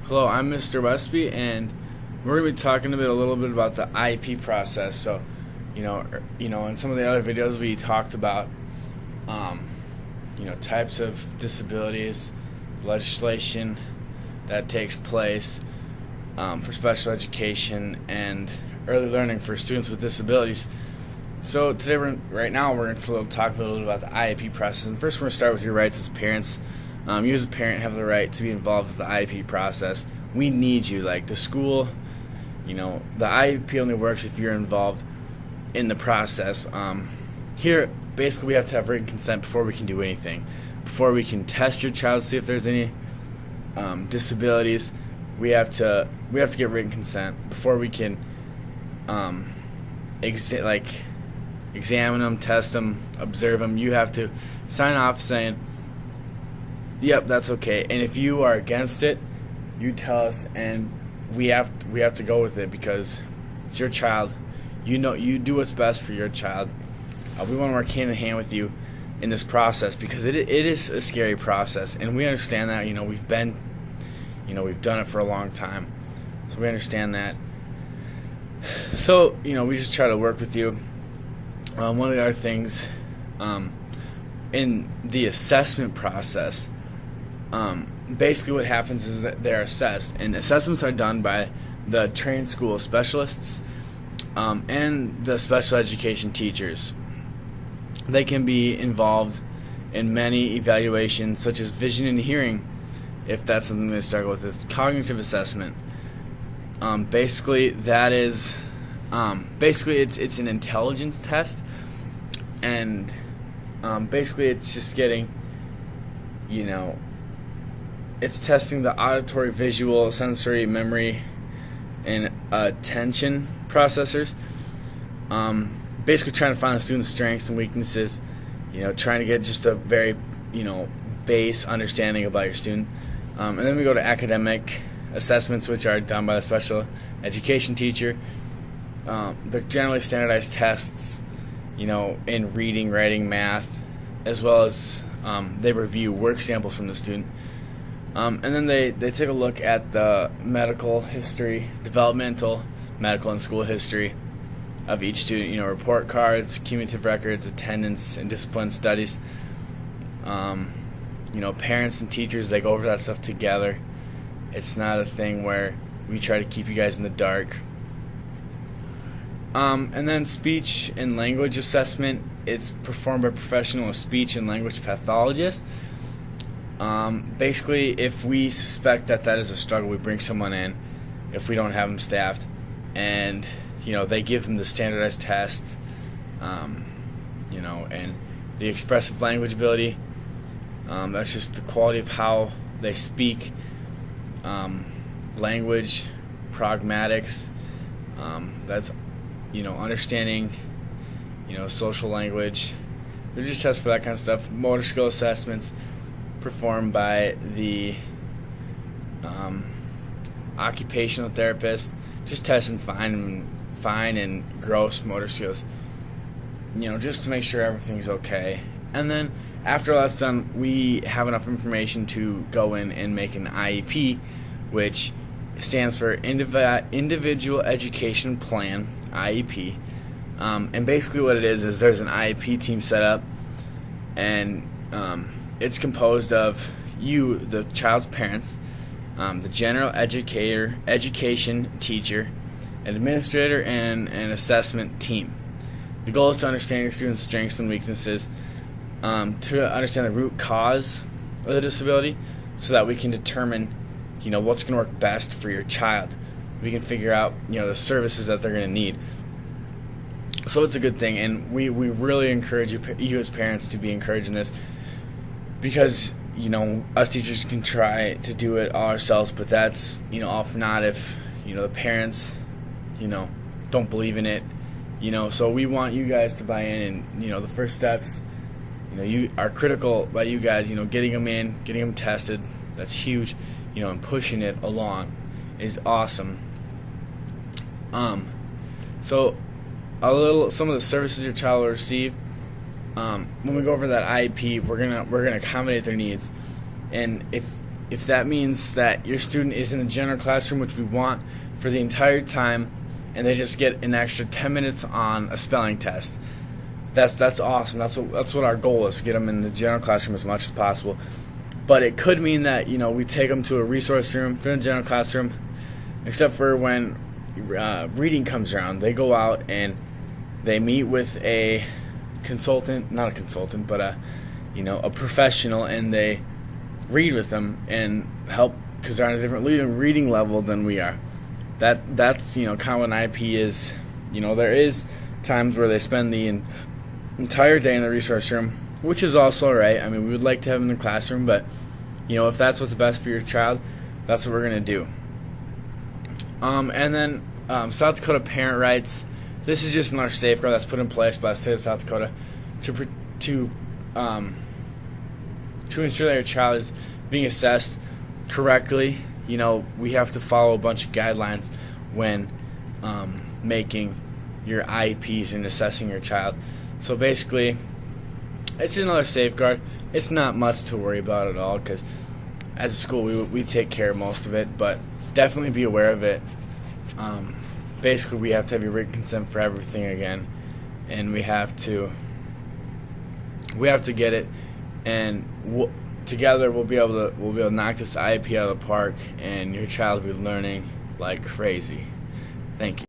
Hello, I'm Mr. Westby, and we're going to be talking a little bit about the Iep process. So, in some of the other videos we talked about, types of disabilities, legislation that takes place for special education and early learning for students with disabilities. So today, right now, we're going to talk a little bit about the Iep process. And first, we're going to start with your rights as parents. You as a parent have the right to be involved with the Iep process. We need you. Like the school, the Iep only works if you're involved in the process. Here, basically, we have to have written consent before we can do anything. Before we can test your child to see if there's any disabilities, we have to get written consent before we can examine them, test them, observe them. You have to sign off saying, yep, that's okay. And if you are against it, you tell us, and we have to go with it because it's your child. You do what's best for your child. We want to work hand in hand with you in this process because it is a scary process, and we understand that. We've done it for a long time, so we understand that. So we just try to work with you. One of the other things in the assessment process. Basically what happens is that they're assessed, and assessments are done by the trained school specialists and the special education teachers. They can be involved in many evaluations such as vision and hearing if that's something they struggle with. It's cognitive assessment. Basically it's an intelligence test, and basically it's just getting it's testing the auditory, visual, sensory, memory, and attention processors. Basically trying to find the student's strengths and weaknesses, trying to get just a very, base understanding about your student. And then we go to academic assessments, which are done by the special education teacher. They're generally standardized tests, in reading, writing, math, as well as they review work samples from the student. And then they take a look at the medical history, developmental, medical, and school history of each student. Report cards, cumulative records, attendance, and discipline studies. Parents and teachers, they go over that stuff together. It's not a thing where we try to keep you guys in the dark. And then speech and language assessment. It's performed by professional speech and language pathologists. Basically, if we suspect that is a struggle, we bring someone in, if we don't have them staffed, and they give them the standardized tests, and the expressive language ability. That's just the quality of how they speak, language, pragmatics. That's understanding, social language. They're just tests for that kind of stuff. Motor skill assessments performed by the occupational therapist, just testing fine and gross motor skills, just to make sure everything's okay. And then after all that's done, we have enough information to go in and make an IEP, which stands for Individual Education Plan, IEP. And basically what it is there's an IEP team set up, and it's composed of you, the child's parents, the general education teacher, an administrator, and an assessment team. The goal is to understand your student's strengths and weaknesses, to understand the root cause of the disability, so that we can determine, what's going to work best for your child. We can figure out, the services that they're going to need. So it's a good thing, and we really encourage you as parents to be encouraged in this, because us teachers can try to do it all ourselves, but that's all for naught if the parents don't believe in it. So we want you guys to buy in, and the first steps you are critical by you guys getting them in, getting them tested. That's huge, and pushing it along is awesome. So some of the services your child will receive. When we go over that IEP, we're gonna accommodate their needs, and if if that means that your student is in the general classroom, which we want for the entire time, and they just get an extra 10 minutes on a spelling test, that's awesome. That's what our goal is, to get them in the general classroom as much as possible. But it could mean that we take them to a resource room during the general classroom, except for when reading comes around. They go out and they meet with a consultant, not a consultant, but a professional, and they read with them and help, because they're on a different reading level than we are. That's kind of what an IEP is. There is times where they spend the entire day in the resource room, which is also alright. I mean, we would like to have them in the classroom, but if that's what's best for your child, that's what we're gonna do. And then South Dakota parent rights. This is just another safeguard that's put in place by the state of South Dakota to ensure that your child is being assessed correctly. We have to follow a bunch of guidelines when making your IEPs and assessing your child. So basically, it's another safeguard. It's not much to worry about at all, because as a school we take care of most of it, but definitely be aware of it. Basically, we have to have your written consent for everything again, and we have to get it, and together we'll be able to knock this IEP out of the park, and your child will be learning like crazy. Thank you.